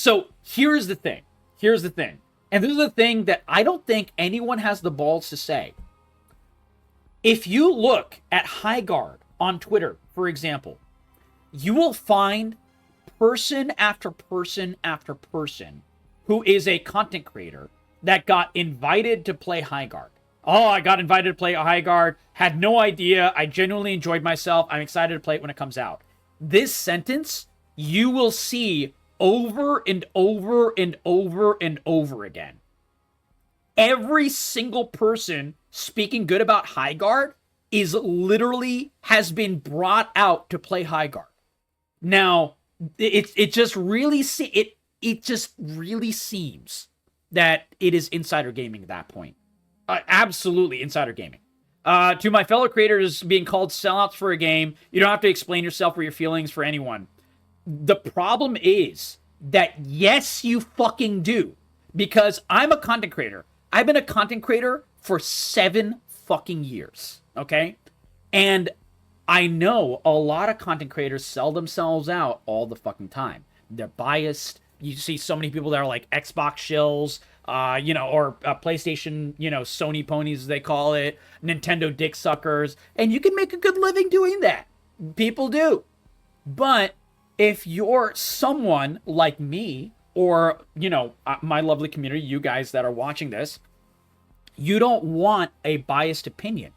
So here's the thing. Here's the thing. And this is the thing that I don't think anyone has the balls to say. If you look at Highguard on Twitter, for example, you will find person after person after person who is a content creator that got invited to play Highguard. Oh, I got invited to play Highguard, had no idea, I genuinely enjoyed myself, I'm excited to play it when it comes out. This sentence, you will see over and over and over and over again. Every single person speaking good about Highguard is literally has been brought out to play Highguard. Now, it just really seems that it is insider gaming at that point. Absolutely insider gaming. To my fellow creators being called sellouts for a game, you don't have to explain yourself or your feelings for anyone. The problem is that yes, you fucking do. Because I'm a content creator. I've been a content creator for 7 fucking years. Okay? And I know a lot of content creators sell themselves out all the fucking time. They're biased. You see so many people that are like Xbox shills, or PlayStation, Sony ponies, as they call it, Nintendo dick suckers. And you can make a good living doing that. People do. But if you're someone like me, or, my lovely community, you guys that are watching this, you don't want a biased opinion.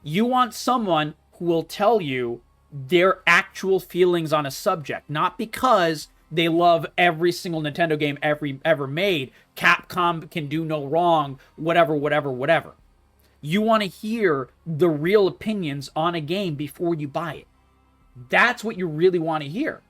You want someone who will tell you their actual feelings on a subject, not because they love every single Nintendo game ever made. Capcom can do no wrong, whatever. You want to hear the real opinions on a game before you buy it. That's what you really want to hear.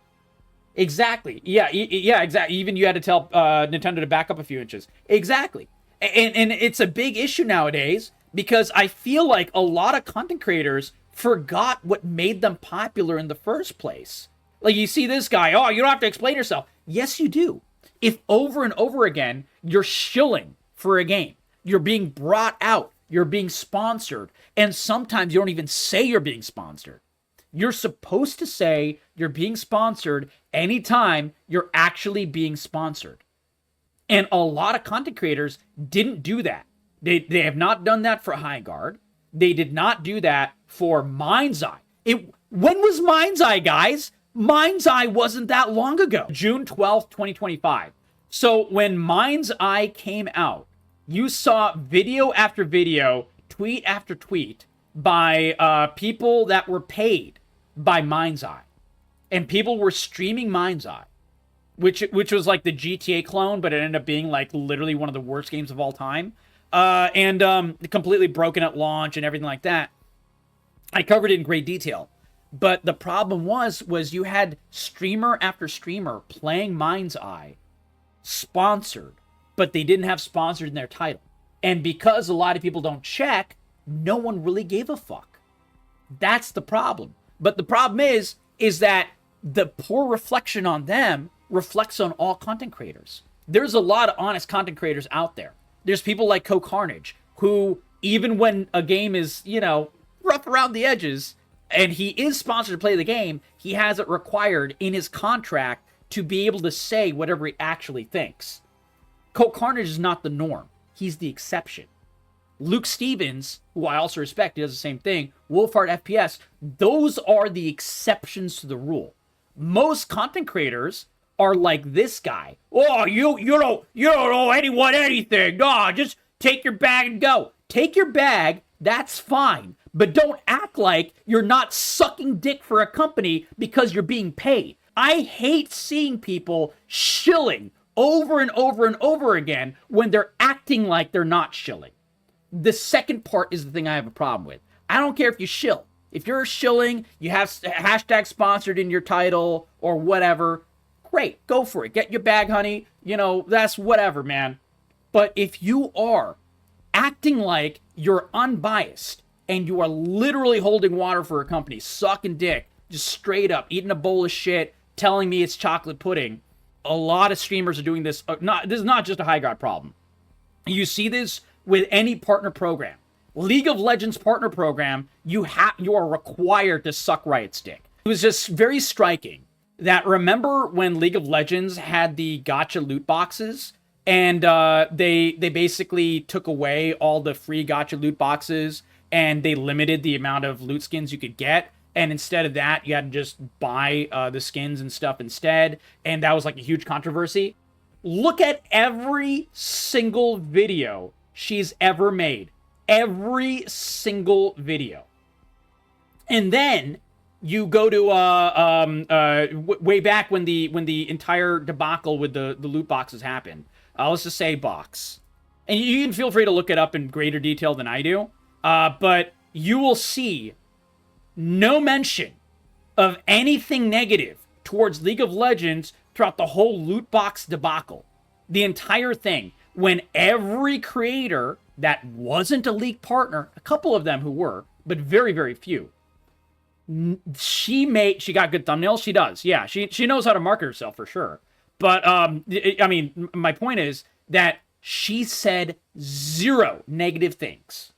Exactly. Yeah, exactly. Even you had to tell Nintendo to back up a few inches. Exactly. And it's a big issue nowadays because I feel like a lot of content creators forgot what made them popular in the first place. Like, you see this guy, oh, you don't have to explain yourself. Yes, you do. If over and over again, you're shilling for a game, you're being brought out, you're being sponsored, and sometimes you don't even say you're being sponsored. You're supposed to say you're being sponsored anytime you're actually being sponsored. And a lot of content creators didn't do that. They have not done that for Highguard. They did not do that for Mind's Eye. When was Mind's Eye, guys? Mind's Eye wasn't that long ago. June 12th, 2025. So when Mind's Eye came out, you saw video after video, tweet after tweet by people that were paid by Mind's Eye. And people were streaming Mind's Eye, which was like the GTA clone, but it ended up being like literally one of the worst games of all time. And completely broken at launch and everything like that. I covered it in great detail. But the problem was you had streamer after streamer playing Mind's Eye, sponsored, but they didn't have sponsored in their title. And because a lot of people don't check, no one really gave a fuck. That's the problem. But the problem is that the poor reflection on them reflects on all content creators. There's a lot of honest content creators out there. There's people like Carnage, who, even when a game is, rough around the edges, and he is sponsored to play the game, he has it required in his contract to be able to say whatever he actually thinks. Carnage is not the norm. He's the exception. Luke Stevens, who I also respect, he does the same thing, Wolfhard FPS, those are the exceptions to the rule. Most content creators are like this guy. Oh, you don't owe anyone anything. No, just take your bag and go. Take your bag, that's fine. But don't act like you're not sucking dick for a company because you're being paid. I hate seeing people shilling over and over and over again when they're acting like they're not shilling. The second part is the thing I have a problem with. I don't care if you shill. If you're shilling, you have hashtag sponsored in your title or whatever, great, go for it. Get your bag, honey. That's whatever, man. But if you are acting like you're unbiased and you are literally holding water for a company, sucking dick, just straight up, eating a bowl of shit, telling me it's chocolate pudding, a lot of streamers are doing this. This is not just a Highguard problem. You see this with any partner program. League of Legends partner program, you are required to suck Riot's dick. It was just very striking that remember when League of Legends had the gacha loot boxes, and they basically took away all the free gacha loot boxes, and they limited the amount of loot skins you could get, and instead of that you had to just buy the skins and stuff instead, and that was like a huge controversy. Look at every single video she's ever made. Every single video. And then you go to way back when the entire debacle with the loot boxes happened. Let's just say box. And you can feel free to look it up in greater detail than I do. But you will see no mention of anything negative towards League of Legends throughout the whole loot box debacle. The entire thing. When every creator that wasn't a League partner, a couple of them who were, but very, very few, she got good thumbnails. She does. Yeah, she knows how to market herself for sure. But, I mean, my point is that she said zero negative things.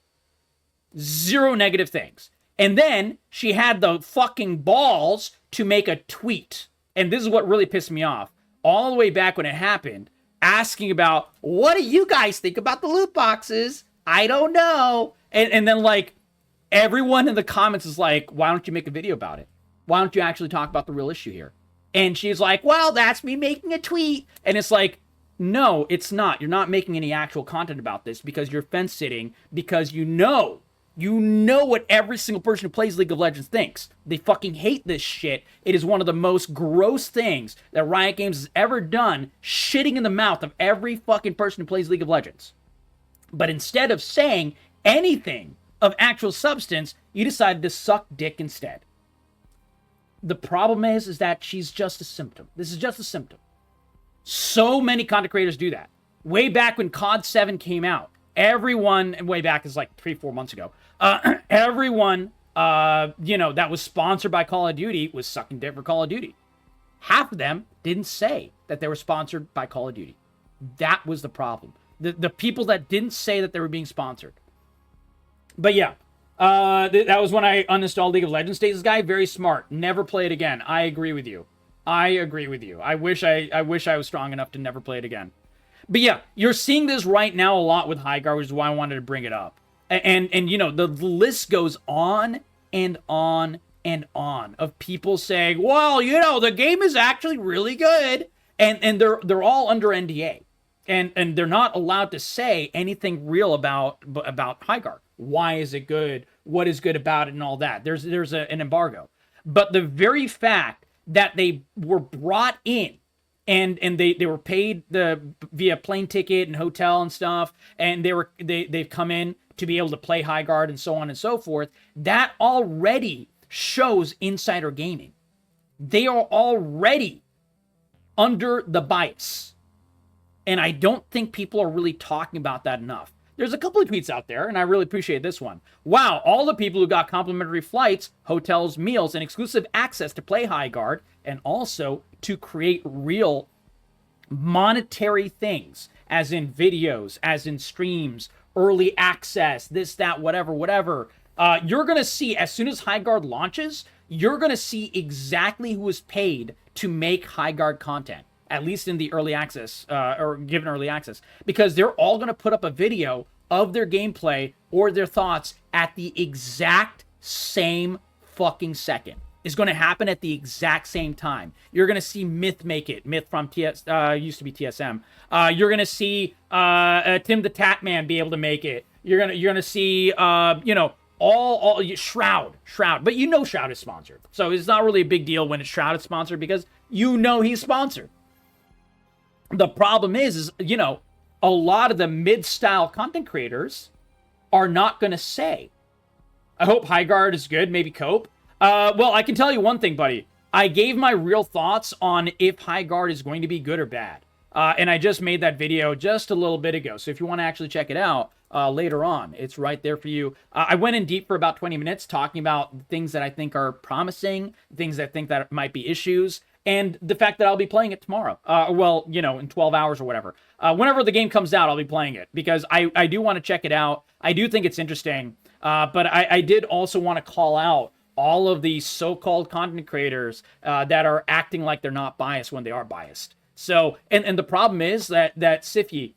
Zero negative things. And then she had the fucking balls to make a tweet. And this is what really pissed me off. All the way back when it happened, asking about, what do you guys think about the loot boxes? I don't know. And then, like, everyone in the comments is like, why don't you make a video about it? Why don't you actually talk about the real issue here? And she's like, well, that's me making a tweet. And it's like, no, it's not. You're not making any actual content about this because you're fence sitting, because you know what every single person who plays League of Legends thinks. They fucking hate this shit. It is one of the most gross things that Riot Games has ever done, shitting in the mouth of every fucking person who plays League of Legends. But instead of saying anything of actual substance, you decided to suck dick instead. The problem is that she's just a symptom. This is just a symptom. So many content creators do that. Way back when COD 7 came out, everyone, and way back is like 3-4 months ago, everyone, that was sponsored by Call of Duty was sucking dick for Call of Duty. Half of them didn't say that they were sponsored by Call of Duty. That was the problem. The people that didn't say that they were being sponsored. But yeah, that was when I uninstalled League of Legends. Stays this guy, very smart. Never play it again. I agree with you. I wish I was strong enough to never play it again. But yeah, you're seeing this right now a lot with Highguard, which is why I wanted to bring it up. And the list goes on and on and on of people saying, well, the game is actually really good. And they're all under NDA. And they're not allowed to say anything real about Highguard. Why is it good? What is good about it and all that? There's an embargo. But the very fact that they were brought in and they were paid via plane ticket and hotel and stuff, and they've come in to be able to play Highguard and so on and so forth, that already shows insider gaming. They are already under the bias. And I don't think people are really talking about that enough. There's a couple of tweets out there, and I really appreciate this one. Wow, all the people who got complimentary flights, hotels, meals, and exclusive access to play Highguard, and also to create real monetary things, as in videos, as in streams, early access, this, that, whatever. You're going to see, as soon as Highguard launches, you're going to see exactly who was paid to make Highguard content. At least in the early access, or given early access. Because they're all going to put up a video of their gameplay or their thoughts at the exact same fucking second. It's going to happen at the exact same time. You're going to see Myth make it. Myth from used to be TSM. You're going to see Tim the Tatman be able to make it. You're going to see, all Shroud. But Shroud is sponsored. So it's not really a big deal when it's Shroud is sponsored because he's sponsored. The problem is, a lot of the mid-style content creators are not going to say, I hope Highguard is good, maybe Cope. Well, I can tell you one thing, buddy. I gave my real thoughts on if Highguard is going to be good or bad. And I just made that video just a little bit ago. So if you want to actually check it out later on, it's right there for you. I went in deep for about 20 minutes talking about things that I think are promising, things that I think that might be issues, and the fact that I'll be playing it tomorrow. In 12 hours or whatever. Whenever the game comes out, I'll be playing it because I do want to check it out. I do think it's interesting. But I did also want to call out all of these so-called content creators that are acting like they're not biased when they are biased. So, and the problem is that Sify,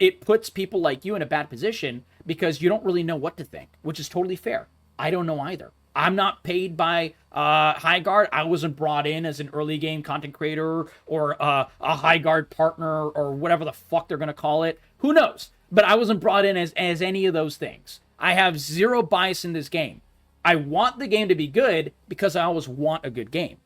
it puts people like you in a bad position because you don't really know what to think, which is totally fair. I don't know either. I'm not paid by Highguard. I wasn't brought in as an early game content creator or a Highguard partner or whatever the fuck they're going to call it. Who knows? But I wasn't brought in as any of those things. I have zero bias in this game. I want the game to be good because I always want a good game.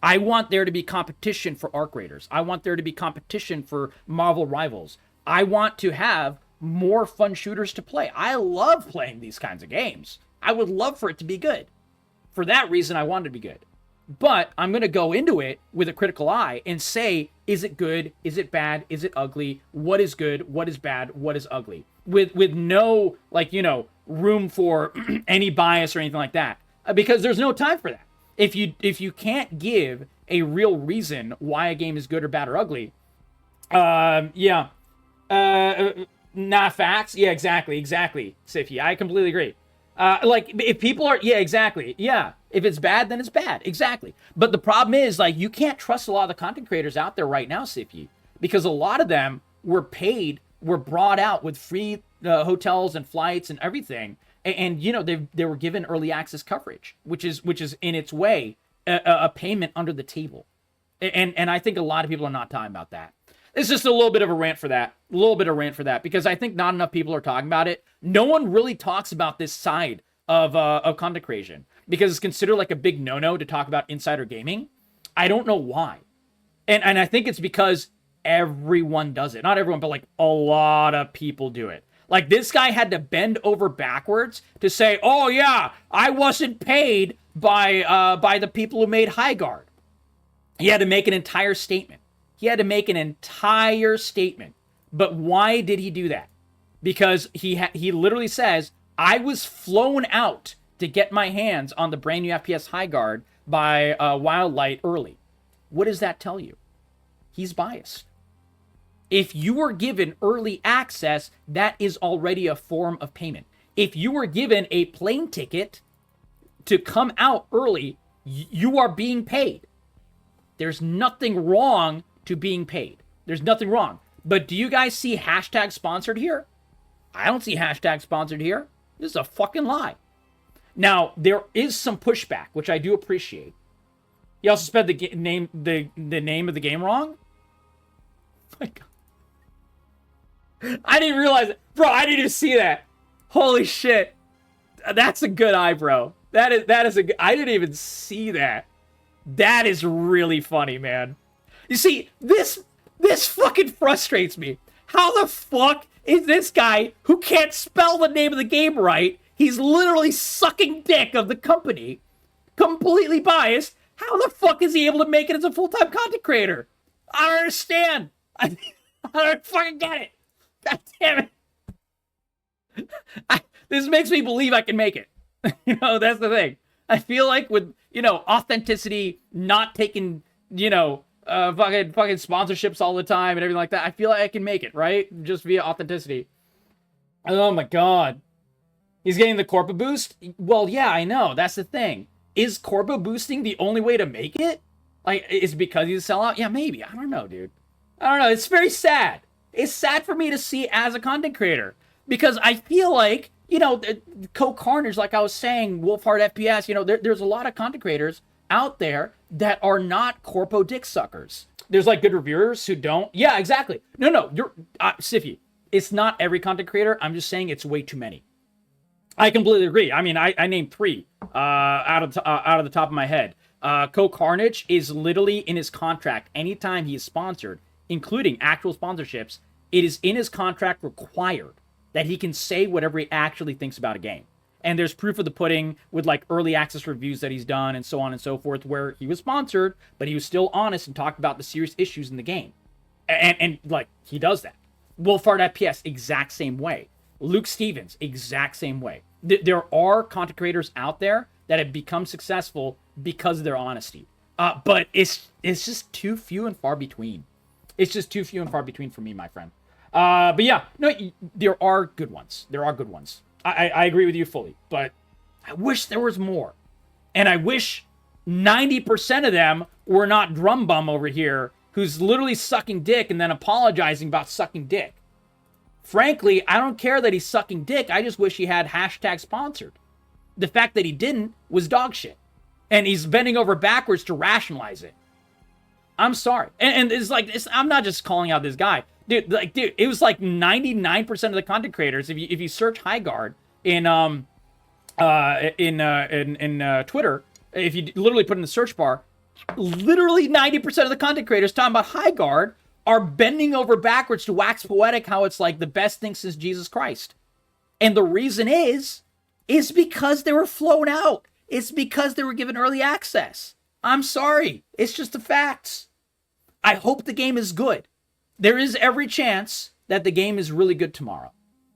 I want there to be competition for Arc Raiders. I want there to be competition for Marvel Rivals. I want to have more fun shooters to play. I love playing these kinds of games. I would love for it to be good. For that reason, I want it to be good. But I'm going to go into it with a critical eye and say, is it good? Is it bad? Is it ugly? What is good? What is bad? What is ugly? With no, like, room for any bias or anything like that. Because there's no time for that. If you can't give a real reason why a game is good or bad or ugly, not facts. Yeah, exactly, Sify. I completely agree. Like, if people are, yeah, exactly. Yeah. If it's bad, then it's bad. Exactly. But the problem is, like, you can't trust a lot of the content creators out there right now, Sify, because a lot of them were brought out with free hotels and flights and everything. And they were given early access coverage, which is in its way a payment under the table. And I think a lot of people are not talking about that. It's just a little bit of a rant for that. Because I think not enough people are talking about it. No one really talks about this side of content creation because it's considered like a big no-no to talk about insider gaming. I don't know why. And I think it's because everyone does it. Not everyone, but like a lot of people do it. Like, this guy had to bend over backwards to say, oh yeah, I wasn't paid by the people who made Highguard. He had to make an entire statement. But why did he do that? Because he literally says, I was flown out to get my hands on the brand new FPS Highguard by Wildlight early. What does that tell you? He's biased. If you were given early access, that is already a form of payment. If you were given a plane ticket to come out early, you are being paid. There's nothing wrong to being paid. There's nothing wrong. But do you guys see hashtag sponsored here? I don't see hashtag sponsored here. This is a fucking lie. Now, there is some pushback, which I do appreciate. He also spelled the name of the game wrong. Oh my God. I didn't realize it. Bro, I didn't even see that. Holy shit. That's a good eye, bro. That is a good, I didn't even see that. That is really funny, man. You see, this fucking frustrates me. How the fuck is this guy who can't spell the name of the game right? He's literally sucking dick of the company. Completely biased. How the fuck is he able to make it as a full-time content creator? I don't understand. I don't fucking get it. God damn it. This makes me believe I can make it. That's the thing. I feel like with, authenticity, not taking, fucking sponsorships all the time and everything like that, I feel like I can make it, right? Just via authenticity. Oh my God. He's getting the corpo boost? Well, yeah, I know. That's the thing. Is corpo boosting the only way to make it? Like, is it because he's a sellout? Yeah, maybe. I don't know, dude. I don't know. It's very sad. It's sad for me to see as a content creator. Because I feel like, Co-Carnage, like I was saying, Wolfhard FPS, there's a lot of content creators out there that are not corpo dick suckers. There's like good reviewers who don't. Yeah, exactly. No, you're Sify. It's not every content creator. I'm just saying it's way too many. I completely agree. I mean, I named 3 out of the top of my head. Co-Carnage is literally in his contract. Anytime he is sponsored, including actual sponsorships, it is in his contract required that he can say whatever he actually thinks about a game. And there's proof of the pudding with like early access reviews that he's done and so on and so forth, where he was sponsored, but he was still honest and talked about the serious issues in the game. And like, he does that. Wolfhard FPS, exact same way. Luke Stevens, exact same way. There are content creators out there that have become successful because of their honesty. But it's just too few and far between. It's just too few and far between for me, my friend. But yeah, no, there are good ones. I agree with you fully, but I wish there was more. And I wish 90% of them were not Drum Bum over here, who's literally sucking dick and then apologizing about sucking dick. Frankly, I don't care that he's sucking dick. I just wish he had hashtag sponsored. The fact that he didn't was dog shit. And he's bending over backwards to rationalize it. I'm sorry. And it's like, I'm not just calling out this guy. Dude, it was like 99% of the content creators, if you search Highguard in Twitter, if you literally put in the search bar, literally 90% of the content creators talking about Highguard are bending over backwards to wax poetic how it's like the best thing since Jesus Christ. And the reason is because they were flown out. It's because they were given early access. I'm sorry. It's just the facts. I hope the game is good. There is every chance that the game is really good tomorrow.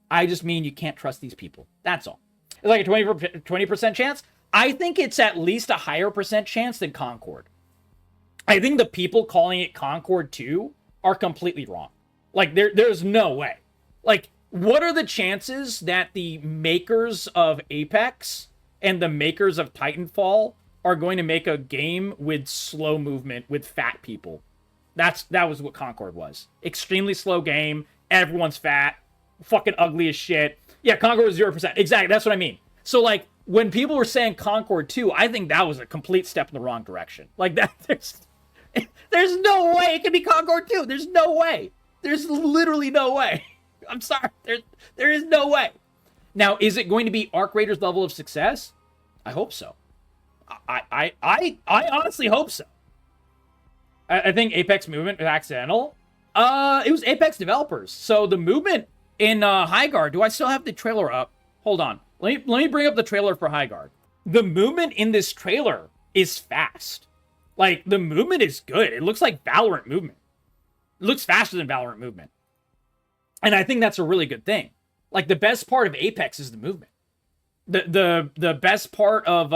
I just mean you can't trust these people. That's all. It's like a 20% chance. I think it's at least a higher percent chance than Concord. I think the people calling it Concord 2 are completely wrong. Like, there's no way. Like, what are the chances that the makers of Apex and the makers of Titanfall are going to make a game with slow movement with fat people? That was what Concord was. Extremely slow game. Everyone's fat. Fucking ugly as shit. Yeah, Concord was 0%. Exactly. That's what I mean. So, like, when people were saying Concord 2, I think that was a complete step in the wrong direction. Like, that, there's no way it could be Concord 2. There's no way. There's literally no way. I'm sorry. There is no way. Now, is it going to be Arc Raiders' level of success? I hope so. I honestly hope so. I think Apex movement was accidental. It was Apex developers. So the movement in Highguard, do I still have the trailer up? Hold on. Let me bring up the trailer for Highguard. The movement in this trailer is fast. Like, the movement is good. It looks like Valorant movement. It looks faster than Valorant movement. And I think that's a really good thing. Like, the best part of Apex is the movement. The best part of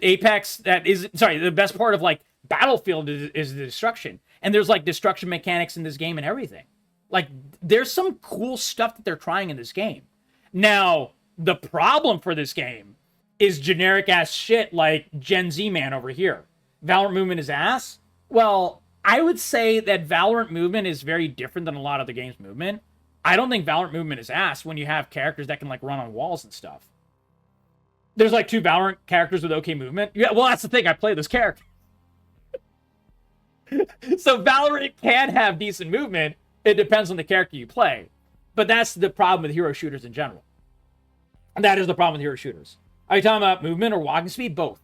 Apex the best part of like Battlefield is the destruction. And there's like destruction mechanics in this game and everything. Like, there's some cool stuff that they're trying in this game. Now, the problem for this game is generic ass shit like Gen Z man over here. Valorant movement is ass. Well, I would say that Valorant movement is very different than a lot of the game's movement. I don't think Valorant movement is ass when you have characters that can like run on walls and stuff. There's like 2 Valorant characters with okay movement. Yeah, well, that's the thing. I play this character. So Valorant can have decent movement. It depends on the character you play. But that's the problem with hero shooters in general. And that is the problem with hero shooters. Are you talking about movement or walking speed? Both.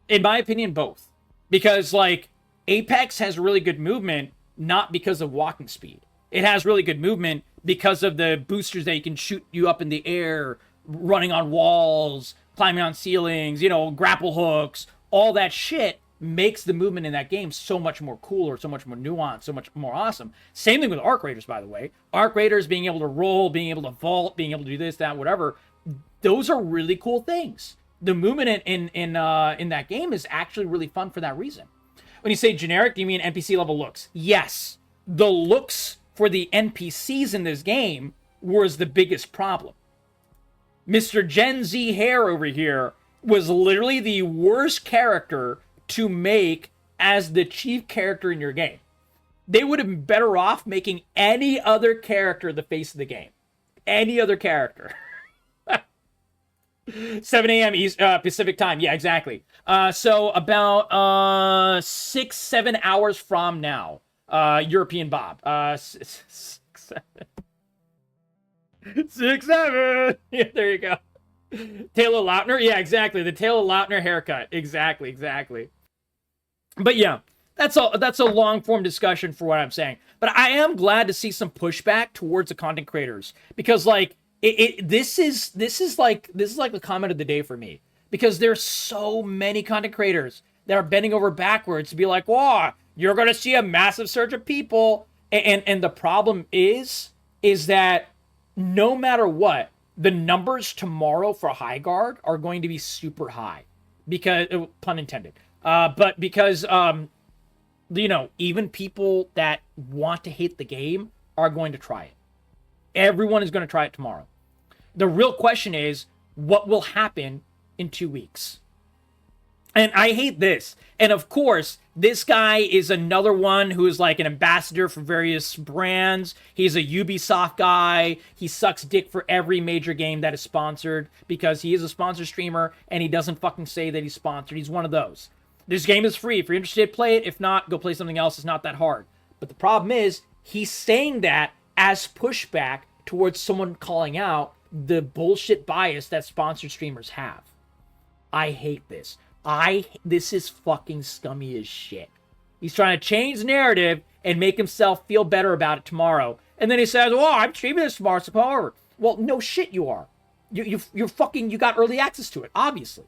In my opinion, both. Because, like, Apex has really good movement, not because of walking speed. It has really good movement because of the boosters that you can shoot you up in the air, running on walls, climbing on ceilings, grapple hooks. All that shit makes the movement in that game so much more cooler, so much more nuanced, so much more awesome. Same thing with Arc Raiders, by the way. Arc Raiders being able to roll, being able to vault, being able to do this, that, whatever. Those are really cool things. The movement in that game is actually really fun for that reason. When you say generic, do you mean NPC level looks? Yes. The looks for the NPCs in this game was the biggest problem. Mr. Gen Z hair over here was literally the worst character to make as the chief character in your game. They would have been better off making any other character the face of the game. Any other character. 7 a.m. Pacific time. Yeah, exactly. So about 6-7 hours from now. European Bob. 6-7. 6-7. Yeah, there you go. Taylor Lautner. Yeah, exactly. The Taylor Lautner haircut. Exactly. But yeah, that's a long form discussion for what I'm saying. But I am glad to see some pushback towards the content creators because like this is like the comment of the day for me because there's so many content creators that are bending over backwards to be like, "Whoa, you're gonna see a massive surge of people," and the problem is that no matter what, the numbers tomorrow for Highguard are going to be super high because pun intended. But because, even people that want to hate the game are going to try it. Everyone is going to try it tomorrow. The real question is, what will happen in 2 weeks? And I hate this. And of course, this guy is another one who is like an ambassador for various brands. He's a Ubisoft guy. He sucks dick for every major game that is sponsored because he is a sponsor streamer and he doesn't fucking say that he's sponsored. He's one of those. This game is free. If you're interested, play it. If not, go play something else. It's not that hard. But the problem is, he's saying that as pushback towards someone calling out the bullshit bias that sponsored streamers have. I hate this. This is fucking scummy as shit. He's trying to change the narrative and make himself feel better about it tomorrow. And then he says, "Oh, I'm streaming this tomorrow, so power." Well, no shit you are. You got early access to it, obviously.